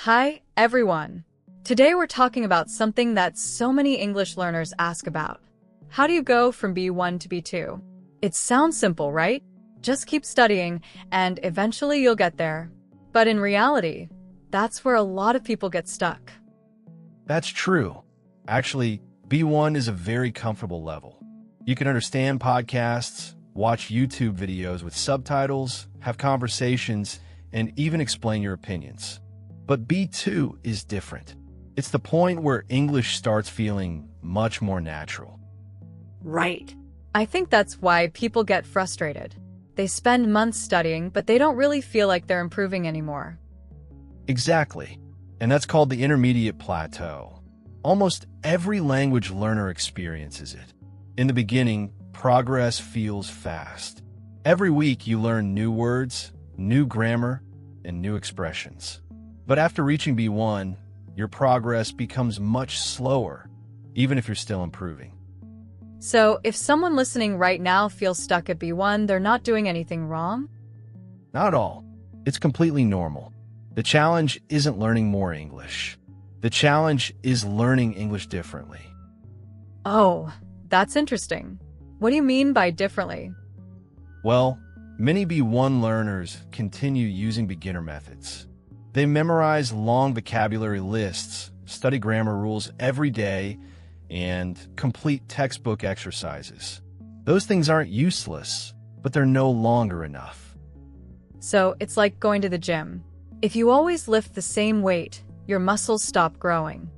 Hi, everyone. Today we're talking about something that so many English learners ask about. How do you go from B1 to B2? It sounds simple, right? Just keep studying, and eventually you'll get there. But in reality, that's where a lot of people get stuck. That's true. Actually, B1 is a very comfortable level. You can understand podcasts, watch YouTube videos with subtitles, have conversations, and even explain your opinions. But B2 is different. It's the point where English starts feeling much more natural. Right. I think that's why people get frustrated. They spend months studying, but they don't really feel like they're improving anymore. Exactly. And that's called the Intermediate Plateau. Almost every language learner experiences it. In the beginning, progress feels fast. Every week you learn new words, new grammar, and new expressions. But after reaching B1, your progress becomes much slower, even if you're still improving. So, if someone listening right now feels stuck at B1, they're not doing anything wrong? Not all. It's completely normal. The challenge isn't learning more English. The challenge is learning English differently. Oh, that's interesting. What do you mean by differently? Well, many B1 learners continue using beginner methods. They memorize long vocabulary lists, study grammar rules every day, and complete textbook exercises. Those things aren't useless, but they're no longer enough. So, it's like going to the gym. If you always lift the same weight, your muscles stop growing.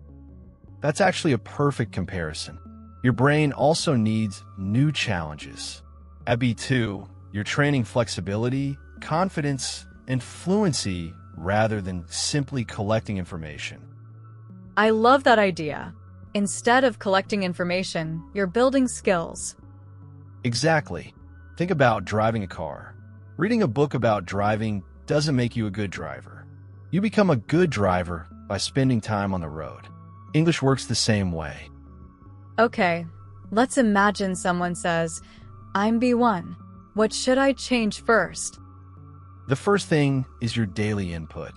That's actually a perfect comparison. Your brain also needs new challenges. At B2, you're training flexibility, confidence, and fluency rather than simply collecting information. I love that idea. Instead of collecting information, you're building skills. Exactly. Think about driving a car. Reading a book about driving doesn't make you a good driver. You become a good driver by spending time on the road. English works the same way. Okay, let's imagine someone says, I'm B1. What should I change first? The first thing is your daily input.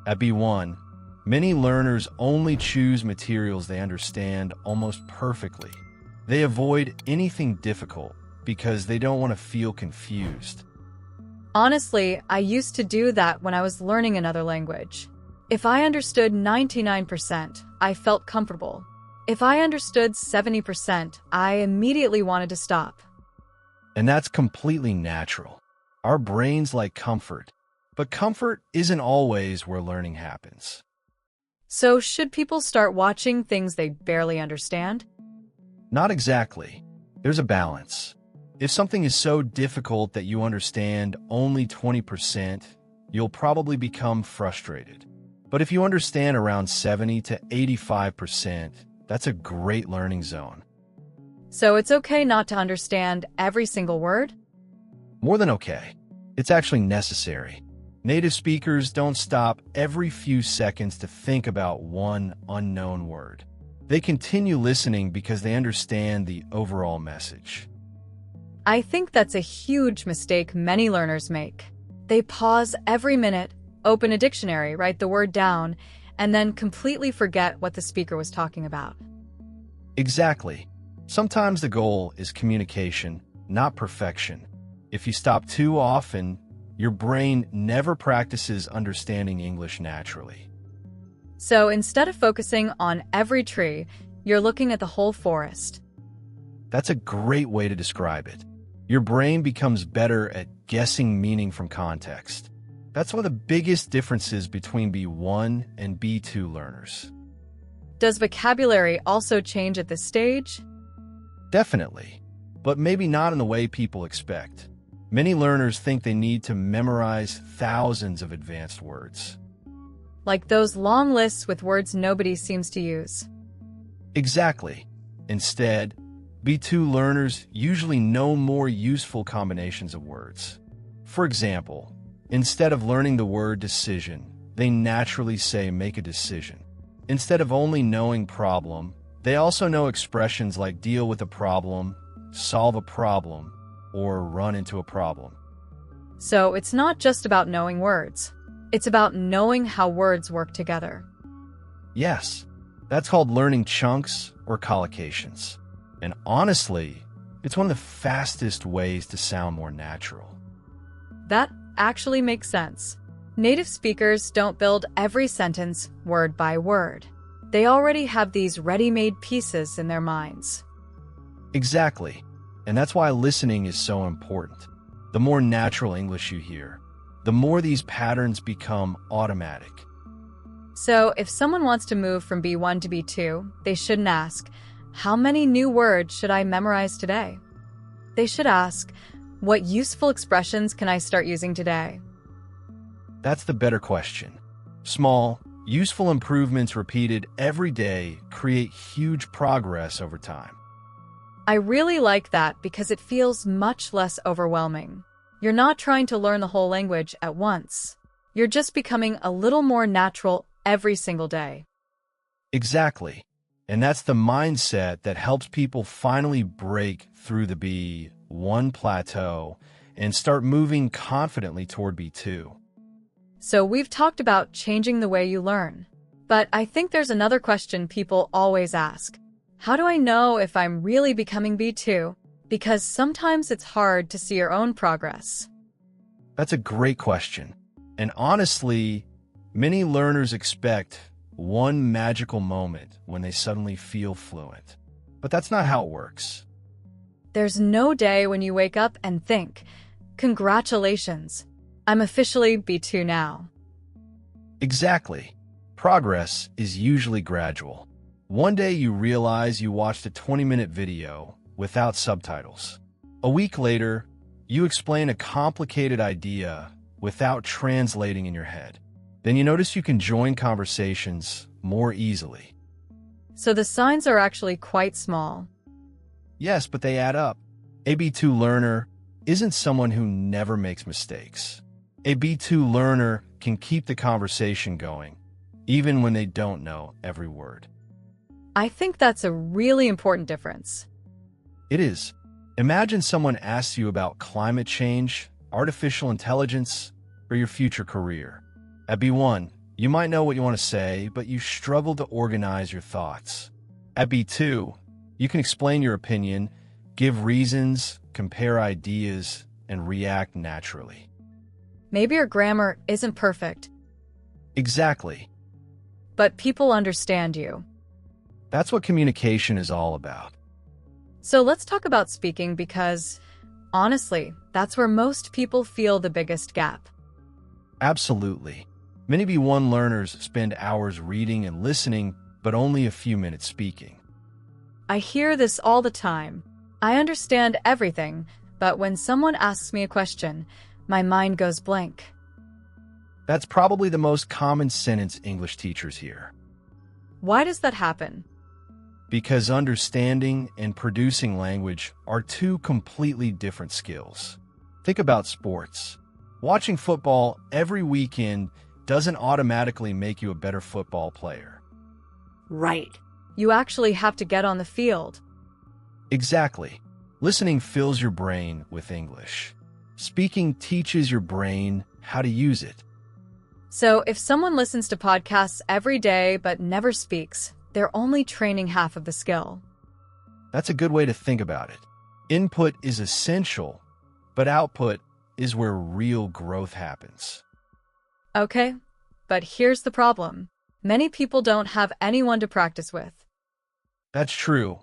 At B1, many learners only choose materials they understand almost perfectly. They avoid anything difficult because they don't want to feel confused. Honestly, I used to do that when I was learning another language. If I understood 99%, I felt comfortable. If I understood 70%, I immediately wanted to stop. And that's completely natural. Our brains like comfort, but comfort isn't always where learning happens. So, should people start watching things they barely understand? Not exactly. There's a balance. If something is so difficult that you understand only 20%, you'll probably become frustrated. But if you understand around 70 to 85%, that's a great learning zone. So it's okay not to understand every single word? More than okay. It's actually necessary. Native speakers don't stop every few seconds to think about one unknown word. They continue listening because they understand the overall message. I think that's a huge mistake many learners make. They pause every minute, open a dictionary, write the word down, and then completely forget what the speaker was talking about. Exactly. Sometimes the goal is communication, not perfection. If you stop too often, your brain never practices understanding English naturally. So instead of focusing on every tree, you're looking at the whole forest. That's a great way to describe it. Your brain becomes better at guessing meaning from context. That's one of the biggest differences between B1 and B2 learners. Does vocabulary also change at this stage? Definitely, but maybe not in the way people expect. Many learners think they need to memorize thousands of advanced words. Like those long lists with words nobody seems to use. Exactly. Instead, B2 learners usually know more useful combinations of words. For example, instead of learning the word decision, they naturally say make a decision. Instead of only knowing problem, they also know expressions like deal with a problem, solve a problem, or run into a problem. So it's not just about knowing words. It's about knowing how words work together. Yes, that's called learning chunks or collocations. And honestly, it's one of the fastest ways to sound more natural. That actually makes sense. Native speakers don't build every sentence word by word. They already have these ready-made pieces in their minds. Exactly. And that's why listening is so important. The more natural English you hear, the more these patterns become automatic. So if someone wants to move from B1 to B2, they shouldn't ask, how many new words should I memorize today? They should ask, what useful expressions can I start using today? That's the better question. Small, useful improvements repeated every day create huge progress over time. I really like that because it feels much less overwhelming. You're not trying to learn the whole language at once. You're just becoming a little more natural every single day. Exactly. And that's the mindset that helps people finally break through the B1 plateau and start moving confidently toward B2. So we've talked about changing the way you learn. But I think there's another question people always ask. How do I know if I'm really becoming B2? Because sometimes it's hard to see your own progress. That's a great question. And honestly, many learners expect one magical moment when they suddenly feel fluent. But that's not how it works. There's no day when you wake up and think, congratulations, I'm officially B2 now. Exactly. Progress is usually gradual. One day you realize you watched a 20-minute video without subtitles. A week later, you explain a complicated idea without translating in your head. Then you notice you can join conversations more easily. So the signs are actually quite small. Yes, but they add up. A B2 learner isn't someone who never makes mistakes. A B2 learner can keep the conversation going, even when they don't know every word. I think that's a really important difference. It is. Imagine someone asks you about climate change, artificial intelligence, or your future career. At B1, you might know what you want to say, but you struggle to organize your thoughts. At B2, you can explain your opinion, give reasons, compare ideas, and react naturally. Maybe your grammar isn't perfect, Exactly. but people understand you. That's what communication is all about. So let's talk about speaking because, honestly, that's where most people feel the biggest gap. Absolutely. Many B1 learners spend hours reading and listening, but only a few minutes speaking. I hear this all the time. I understand everything, but when someone asks me a question, my mind goes blank. That's probably the most common sentence English teachers hear. Why does that happen? Because understanding and producing language are two completely different skills. Think about sports. Watching football every weekend doesn't automatically make you a better football player. Right. You actually have to get on the field. Exactly. Listening fills your brain with English. Speaking teaches your brain how to use it. So if someone listens to podcasts every day but never speaks, they're only training half of the skill. That's a good way to think about it. Input is essential, but output is where real growth happens. Okay, but here's the problem. Many people don't have anyone to practice with. That's true,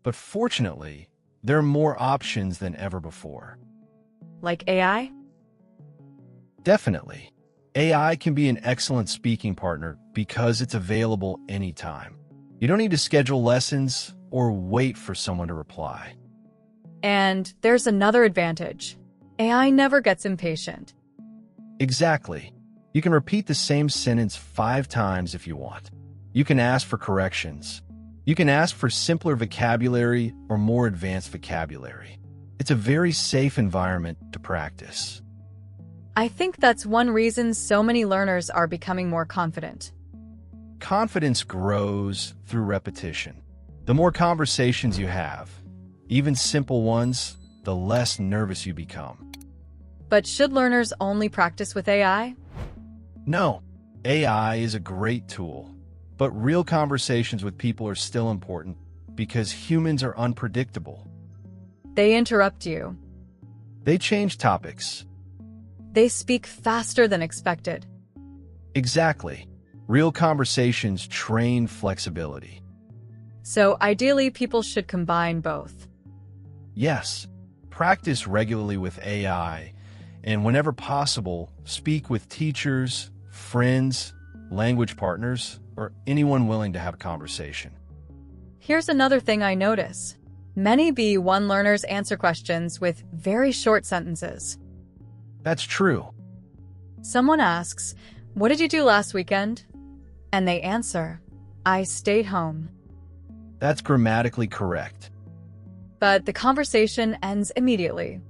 but fortunately, there are more options than ever before. Like AI? Definitely. AI can be an excellent speaking partner because it's available anytime. You don't need to schedule lessons or wait for someone to reply. And there's another advantage. AI never gets impatient. Exactly. You can repeat the same sentence 5 times if you want. You can ask for corrections. You can ask for simpler vocabulary or more advanced vocabulary. It's a very safe environment to practice. I think that's one reason so many learners are becoming more confident. Confidence grows through repetition. The more conversations you have, even simple ones, the less nervous you become. But should learners only practice with AI? No, AI is a great tool, but real conversations with people are still important because humans are unpredictable. They interrupt you. They change topics. They speak faster than expected. Exactly. Real conversations train flexibility. So ideally, people should combine both. Yes, practice regularly with AI, and whenever possible, speak with teachers, friends, language partners, or anyone willing to have a conversation. Here's another thing I notice. Many B1 learners answer questions with very short sentences. That's true. Someone asks, "What did you do last weekend?" And they answer, "I stayed home." That's grammatically correct. But the conversation ends immediately.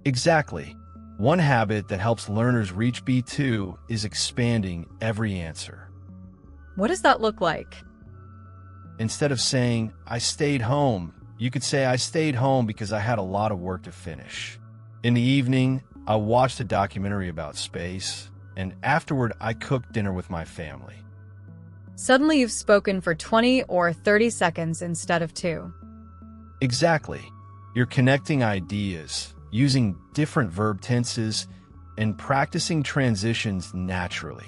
Exactly. One habit that helps learners reach B2 is expanding every answer. What does that look like? Instead of saying, "I stayed home," you could say, "I stayed home because I had a lot of work to finish. In the evening, I watched a documentary about space, and afterward, I cooked dinner with my family." Suddenly you've spoken for 20 or 30 seconds instead of 2. Exactly. You're connecting ideas, using different verb tenses, and practicing transitions naturally.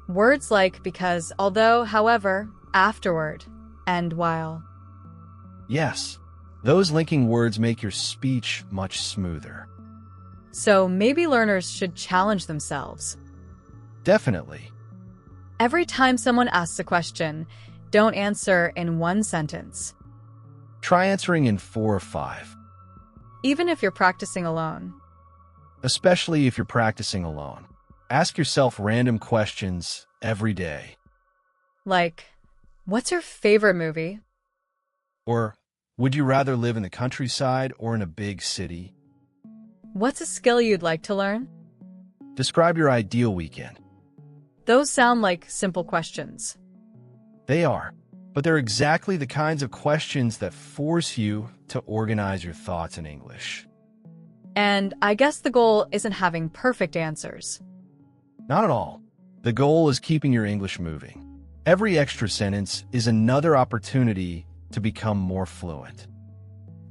Words like because, although, however, afterward, and while. Yes, those linking words make your speech much smoother. So maybe learners should challenge themselves. Definitely. Every time someone asks a question, don't answer in one sentence. Try answering in 4 or 5. Even if you're practicing alone. Especially if you're practicing alone. Ask yourself random questions every day. Like, what's your favorite movie? Or, would you rather live in the countryside or in a big city? What's a skill you'd like to learn? Describe your ideal weekend. Those sound like simple questions. They are, but they're exactly the kinds of questions that force you to organize your thoughts in English. And I guess the goal isn't having perfect answers. Not at all. The goal is keeping your English moving. Every extra sentence is another opportunity to become more fluent.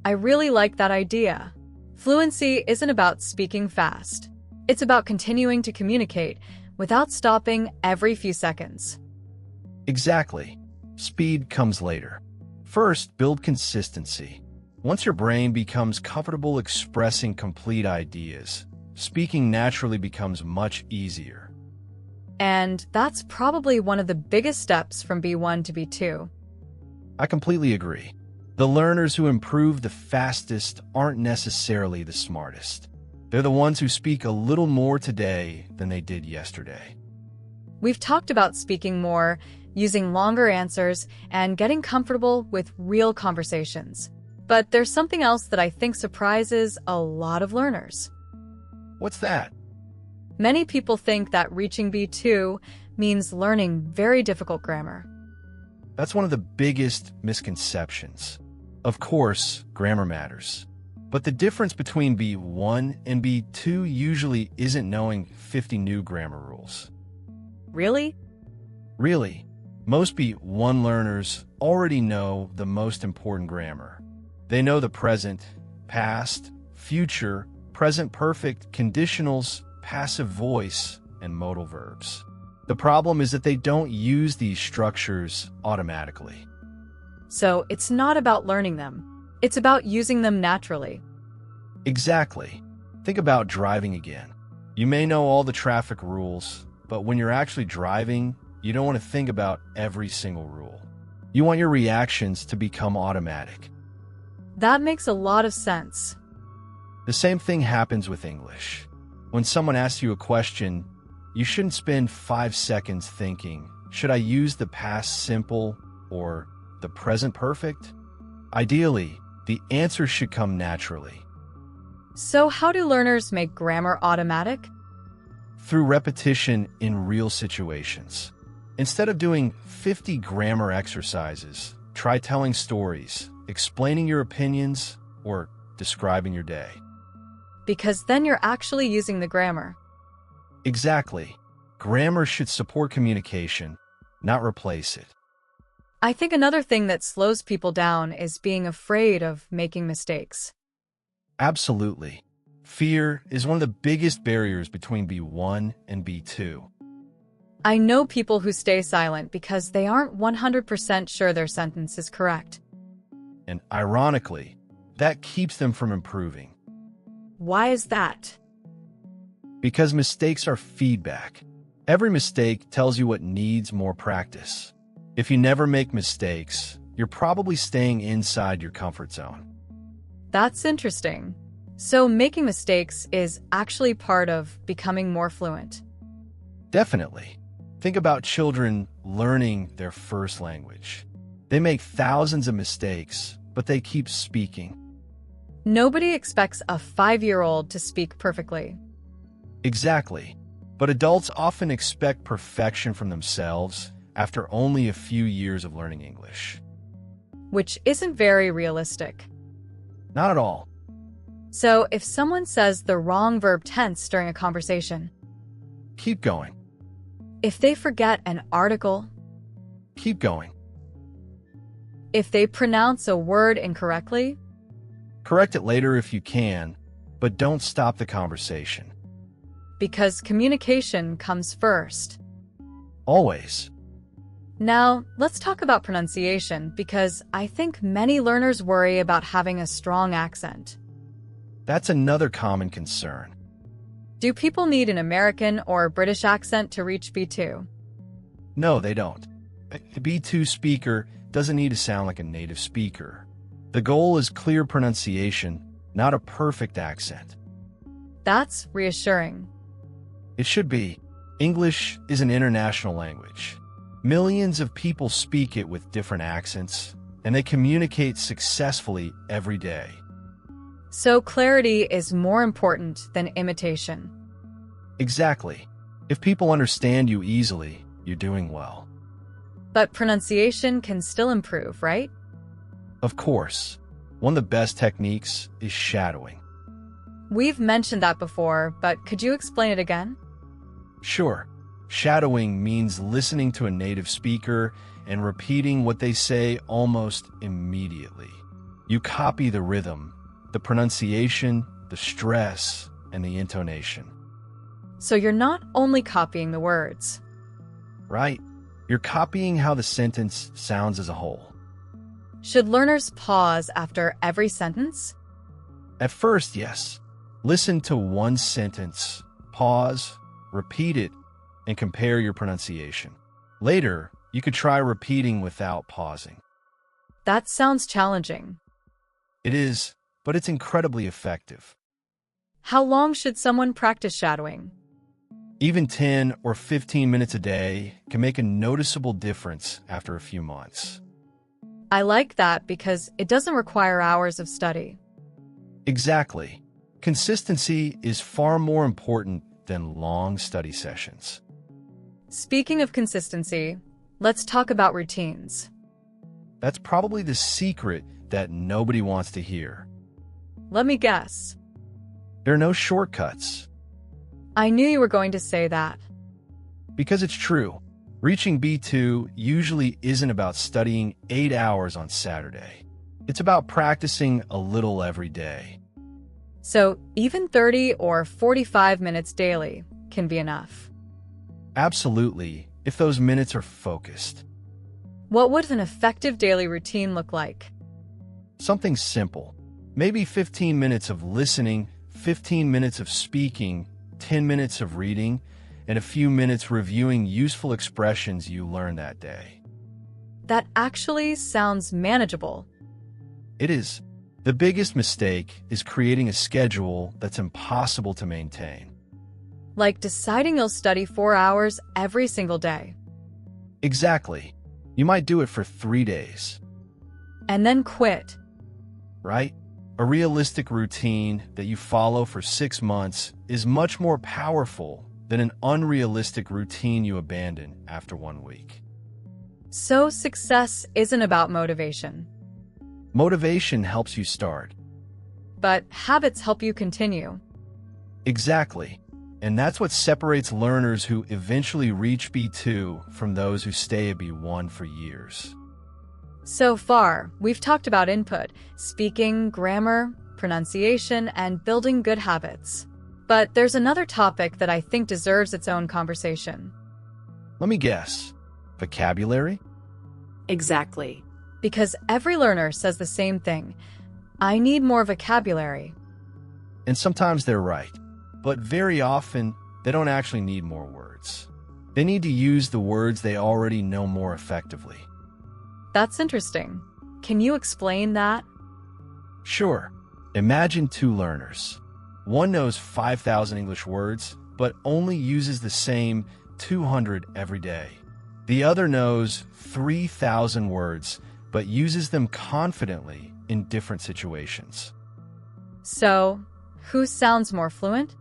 I really like that idea. Fluency isn't about speaking fast. It's about continuing to communicate without stopping every few seconds. Exactly. Speed comes later. First, build consistency. Once your brain becomes comfortable expressing complete ideas, speaking naturally becomes much easier. And that's probably one of the biggest steps from B1 to B2. I completely agree. The learners who improve the fastest aren't necessarily the smartest. They're the ones who speak a little more today than they did yesterday. We've talked about speaking more, using longer answers, and getting comfortable with real conversations. But there's something else that I think surprises a lot of learners. What's that? Many people think that reaching B2 means learning very difficult grammar. That's one of the biggest misconceptions. Of course, grammar matters. But the difference between B1 and B2 usually isn't knowing 50 new grammar rules. Really? Really, most B1 learners already know the most important grammar. They know the present, past, future, present perfect, conditionals, passive voice, and modal verbs. The problem is that they don't use these structures automatically. So it's not about learning them. It's about using them naturally. Exactly. Think about driving again. You may know all the traffic rules, but when you're actually driving, you don't want to think about every single rule. You want your reactions to become automatic. That makes a lot of sense. The same thing happens with English. When someone asks you a question, you shouldn't spend 5 seconds thinking, should I use the past simple or the present perfect? Ideally, the answer should come naturally. So how do learners make grammar automatic? Through repetition in real situations. Instead of doing 50 grammar exercises, try telling stories, explaining your opinions, or describing your day. Because then you're actually using the grammar. Exactly. Grammar should support communication, not replace it. I think another thing that slows people down is being afraid of making mistakes. Absolutely. Fear is one of the biggest barriers between B1 and B2. I know people who stay silent because they aren't 100% sure their sentence is correct. And ironically, that keeps them from improving. Why is that? Because mistakes are feedback. Every mistake tells you what needs more practice. If you never make mistakes, you're probably staying inside your comfort zone. That's interesting. So making mistakes is actually part of becoming more fluent. Definitely. Think about children learning their first language. They make thousands of mistakes, but they keep speaking. Nobody expects a 5-year-old to speak perfectly. Exactly. But adults often expect perfection from themselves after only a few years of learning English. Which isn't very realistic. Not at all. So if someone says the wrong verb tense during a conversation, Keep going. if they forget an article, Keep going. if they pronounce a word incorrectly, Correct it later if you can, but don't stop the conversation. because communication comes first. Always. Now, let's talk about pronunciation because I think many learners worry about having a strong accent. That's another common concern. Do people need an American or British accent to reach B2? No, they don't. A B2 speaker doesn't need to sound like a native speaker. The goal is clear pronunciation, not a perfect accent. That's reassuring. It should be. English is an international language. Millions of people speak it with different accents, and they communicate successfully every day. So clarity is more important than imitation. Exactly. If people understand you easily, you're doing well. But pronunciation can still improve, right? Of course. One of the best techniques is shadowing. We've mentioned that before, but could you explain it again? Sure. Shadowing means listening to a native speaker and repeating what they say almost immediately. You copy the rhythm, the pronunciation, the stress, and the intonation. So you're not only copying the words. Right? You're copying how the sentence sounds as a whole. Should learners pause after every sentence? At first, yes. Listen to one sentence, pause, repeat it, and compare your pronunciation. Later, you could try repeating without pausing. That sounds challenging. It is, but it's incredibly effective. How long should someone practice shadowing? Even 10 or 15 minutes a day can make a noticeable difference after a few months. I like that because it doesn't require hours of study. Exactly. Consistency is far more important than long study sessions. Speaking of consistency, let's talk about routines. That's probably the secret that nobody wants to hear. Let me guess. There are no shortcuts. I knew you were going to say that. Because it's true. Reaching B2 usually isn't about studying 8 hours on Saturday. It's about practicing a little every day. So even 30 or 45 minutes daily can be enough. Absolutely, if those minutes are focused. What would an effective daily routine look like? Something simple. Maybe 15 minutes of listening, 15 minutes of speaking, 10 minutes of reading, and a few minutes reviewing useful expressions you learned that day. That actually sounds manageable. It is. The biggest mistake is creating a schedule that's impossible to maintain. Like deciding you'll study 4 hours every single day. Exactly. You might do it for 3 days. And then quit. Right? A realistic routine that you follow for 6 months is much more powerful than an unrealistic routine you abandon after 1 week. So success isn't about motivation. Motivation helps you start. But habits help you continue. Exactly. And that's what separates learners who eventually reach B2 from those who stay at B1 for years. So far, we've talked about input, speaking, grammar, pronunciation, and building good habits. But there's another topic that I think deserves its own conversation. Let me guess. Vocabulary? Exactly. Because every learner says the same thing. I need more vocabulary. And sometimes they're right. But very often, they don't actually need more words. They need to use the words they already know more effectively. That's interesting. Can you explain that? Sure. Imagine two learners. One knows 5,000 English words, but only uses the same 200 every day. The other knows 3,000 words, but uses them confidently in different situations. So, who sounds more fluent?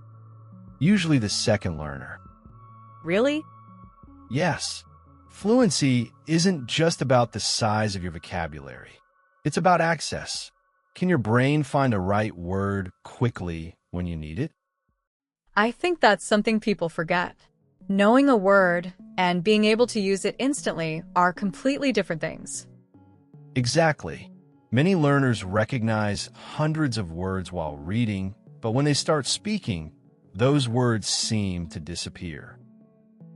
Usually the second learner. Really? Yes. Fluency isn't just about the size of your vocabulary. It's about access. Can your brain find a right word quickly when you need it? I think that's something people forget. Knowing a word and being able to use it instantly are completely different things. Exactly. Many learners recognize hundreds of words while reading, but when they start speaking, those words seem to disappear.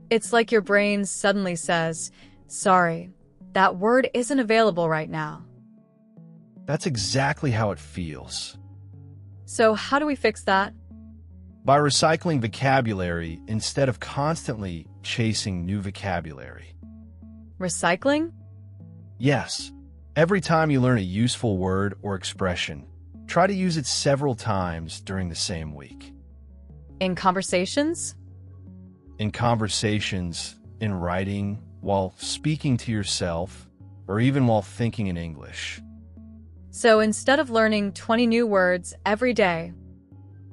It's like your brain suddenly says, sorry, that word isn't available right now. That's exactly how it feels. So how do we fix that? By recycling vocabulary instead of constantly chasing new vocabulary. Recycling? Yes. Every time you learn a useful word or expression, try to use it several times during the same week. In conversations? In conversations, in writing, while speaking to yourself, or even while thinking in English. So instead of learning 20 new words every day,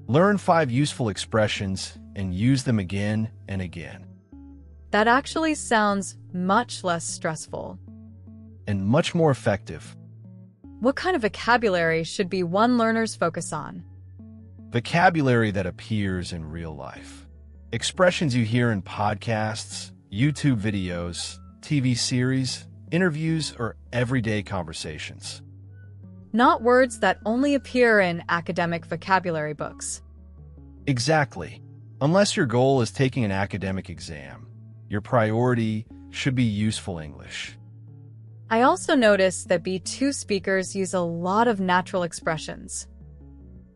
learn 5 useful expressions and use them again and again. That actually sounds much less stressful. And much more effective. What kind of vocabulary should be one learner's focus on? Vocabulary that appears in real life. Expressions you hear in podcasts, YouTube videos, TV series, interviews, or everyday conversations. Not words that only appear in academic vocabulary books. Exactly. Unless your goal is taking an academic exam, your priority should be useful English. I also noticed that B2 speakers use a lot of natural expressions.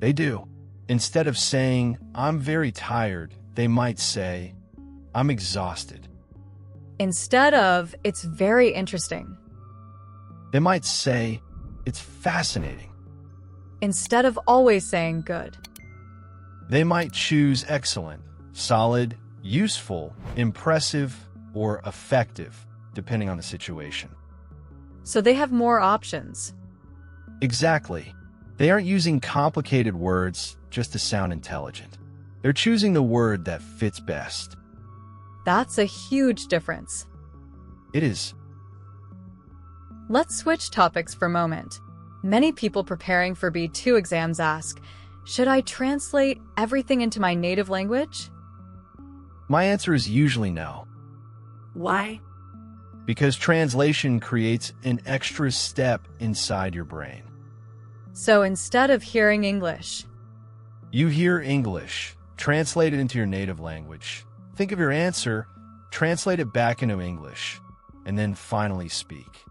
They do. Instead of saying, I'm very tired, they might say, I'm exhausted. Instead of, it's very interesting. They might say, it's fascinating. Instead of always saying good. They might choose excellent, solid, useful, impressive, or effective, depending on the situation. So they have more options. Exactly. They aren't using complicated words just to sound intelligent. They're choosing the word that fits best. That's a huge difference. It is. Let's switch topics for a moment. Many people preparing for B2 exams ask, should I translate everything into my native language? My answer is usually no. Why? Because translation creates an extra step inside your brain. So instead of hearing English, you hear English, translate it into your native language. Think of your answer, translate it back into English, and then finally speak.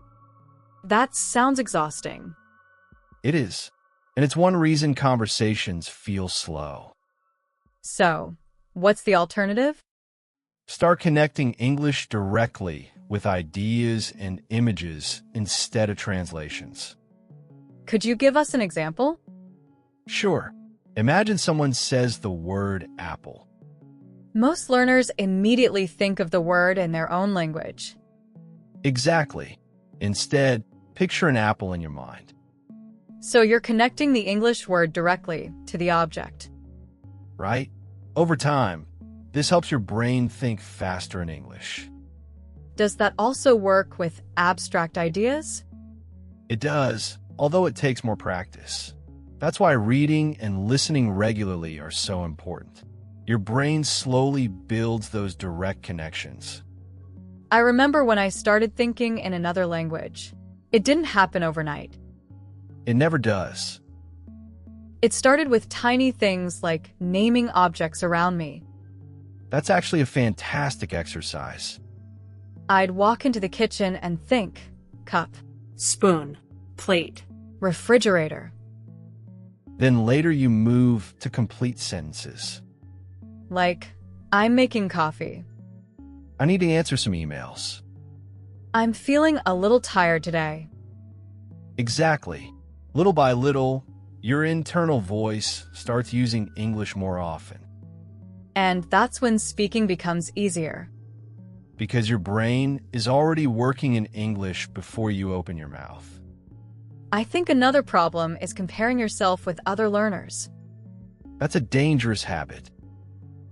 That sounds exhausting. It is. And it's one reason conversations feel slow. So, what's the alternative? Start connecting English directly with ideas and images instead of translations. Could you give us an example? Sure. Imagine someone says the word apple. Most learners immediately think of the word in their own language. Exactly. Instead, picture an apple in your mind. So you're connecting the English word directly to the object. Right? Over time, this helps your brain think faster in English. Does that also work with abstract ideas? It does, although it takes more practice. That's why reading and listening regularly are so important. Your brain slowly builds those direct connections. I remember when I started thinking in another language. It didn't happen overnight. It never does. It started with tiny things like naming objects around me. That's actually a fantastic exercise. I'd walk into the kitchen and think, cup, Spoon. Plate. refrigerator. Then later you move to complete sentences. Like, I'm making coffee. I need to answer some emails. I'm feeling a little tired today. Exactly. Little by little, your internal voice starts using English more often And that's when speaking becomes easier. because your brain is already working in English before you open your mouth. I think another problem is comparing yourself with other learners, That's a dangerous habit.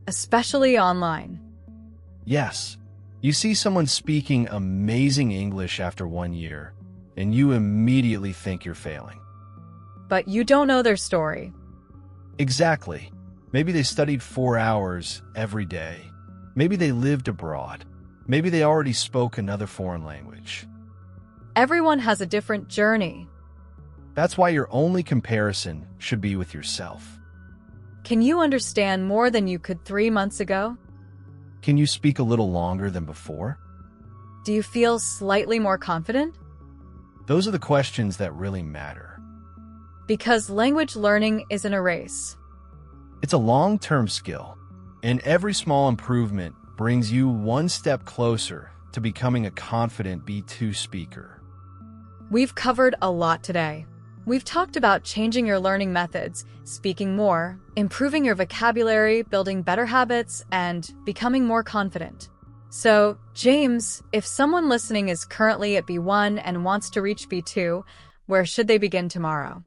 especially online. Yes, you see someone speaking amazing English after 1 year, and you immediately think you're failing. But you don't know their story. Exactly. Maybe they studied 4 hours every day. Maybe they lived abroad. Maybe they already spoke another foreign language. Everyone has a different journey. That's why your only comparison should be with yourself. Can you understand more than you could 3 months ago? Can you speak a little longer than before? Do you feel slightly more confident? Those are the questions that really matter. Because language learning isn't a race. It's a long-term skill, and every small improvement brings you one step closer to becoming a confident B2 speaker. We've covered a lot today. We've talked about changing your learning methods, speaking more, improving your vocabulary, building better habits, and becoming more confident. So, James, if someone listening is currently at B1 and wants to reach B2, where should they begin tomorrow?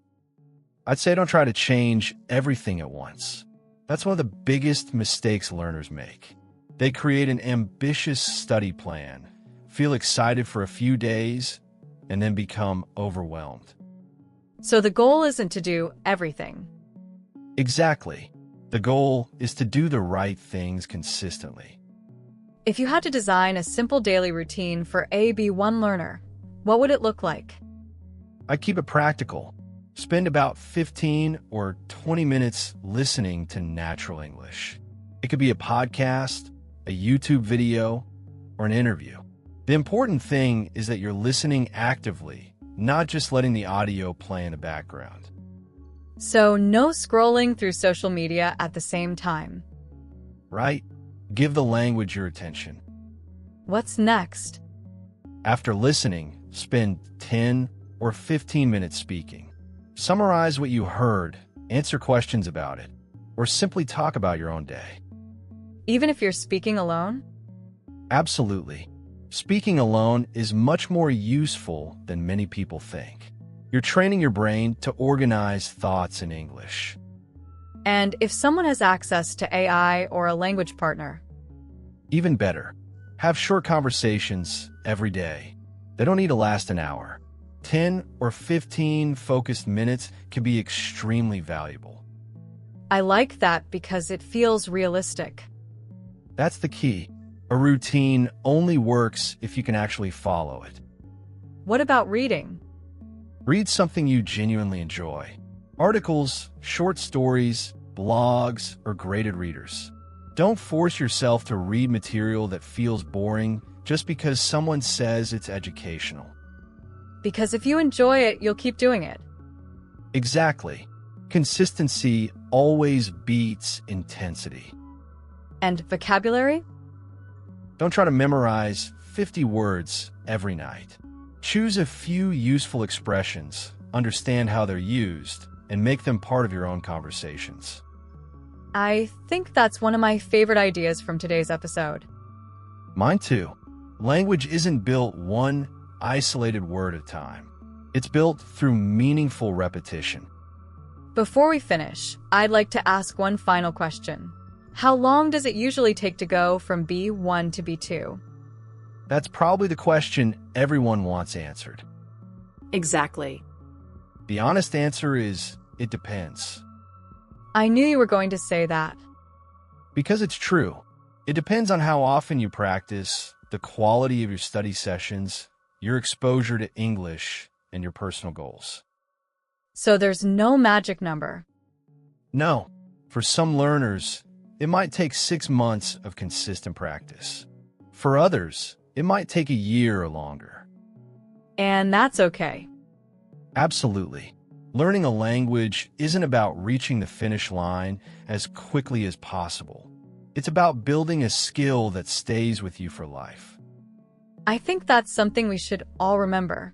I'd say don't try to change everything at once. That's one of the biggest mistakes learners make. They create an ambitious study plan, feel excited for a few days, and then become overwhelmed. So the goal isn't to do everything. Exactly. The goal is to do the right things consistently. If you had to design a simple daily routine for a B1 learner, what would it look like? I keep it practical. Spend about 15 or 20 minutes listening to natural English. It could be a podcast, a YouTube video, or an interview. The important thing is that you're listening actively, not just letting the audio play in the background. So no scrolling through social media at the same time. Right? Give the language your attention. What's next? After listening, spend 10 or 15 minutes speaking. Summarize what you heard, answer questions about it, or simply talk about your own day. Even if you're speaking alone? Absolutely. Speaking alone is much more useful than many people think. You're training your brain to organize thoughts in English. And if someone has access to AI or a language partner? Even better, have short conversations every day. They don't need to last an hour. 10 or 15 focused minutes can be extremely valuable. I like that because it feels realistic. That's the key. A routine only works if you can actually follow it. What about reading? Read something you genuinely enjoy. Articles, short stories, blogs, or graded readers. Don't force yourself to read material that feels boring just because someone says it's educational. Because if you enjoy it, you'll keep doing it. Exactly. Consistency always beats intensity. And vocabulary? Don't try to memorize 50 words every night. Choose a few useful expressions, understand how they're used, and make them part of your own conversations. I think that's one of my favorite ideas from today's episode. Mine too. Language isn't built one isolated word at a time. It's built through meaningful repetition. Before we finish, I'd like to ask one final question. How long does it usually take to go from B1 to B2? That's probably the question everyone wants answered. Exactly. The honest answer is, it depends. I knew you were going to say that. Because it's true. It depends on how often you practice, the quality of your study sessions, your exposure to English, and your personal goals. So there's no magic number. No, for some learners, it might take 6 months of consistent practice. For others, it might take a year or longer. And that's okay. Absolutely. Learning a language isn't about reaching the finish line as quickly as possible. It's about building a skill that stays with you for life. I think that's something we should all remember.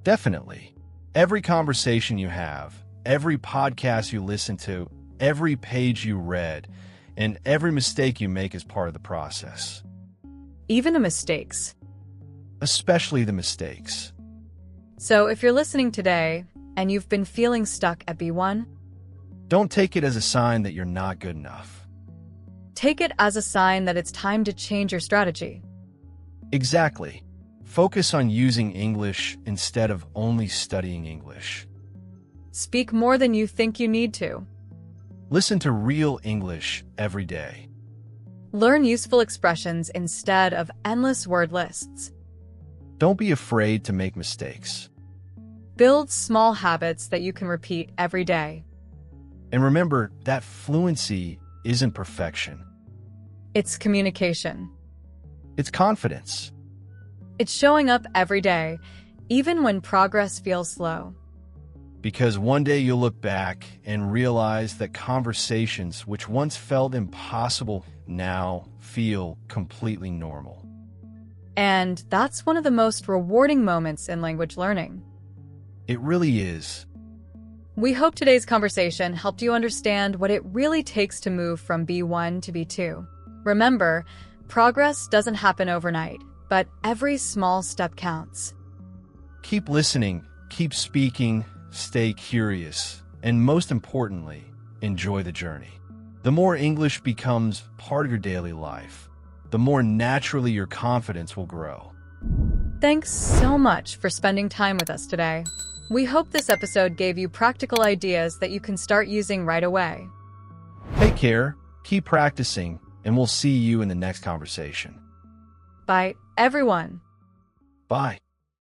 Definitely. Every conversation you have, every podcast you listen to, every page you read, and every mistake you make is part of the process. Even the mistakes. Especially the mistakes. So if you're listening today and you've been feeling stuck at B1, don't take it as a sign that you're not good enough. Take it as a sign that it's time to change your strategy. Exactly. Focus on using English instead of only studying English. Speak more than you think you need to. Listen to real English every day. Learn useful expressions instead of endless word lists. Don't be afraid to make mistakes. Build small habits that you can repeat every day. And remember that fluency isn't perfection. It's communication. It's confidence. It's showing up every day, even when progress feels slow. Because one day you'll look back and realize that conversations which once felt impossible now feel completely normal. And that's one of the most rewarding moments in language learning. It really is. We hope today's conversation helped you understand what it really takes to move from B1 to B2. Remember, progress doesn't happen overnight, but every small step counts. Keep listening, keep speaking, stay curious, and most importantly, enjoy the journey. The more English becomes part of your daily life, the more naturally your confidence will grow. Thanks so much for spending time with us today. We hope this episode gave you practical ideas that you can start using right away. Take care, keep practicing, and we'll see you in the next conversation. Bye, everyone. Bye.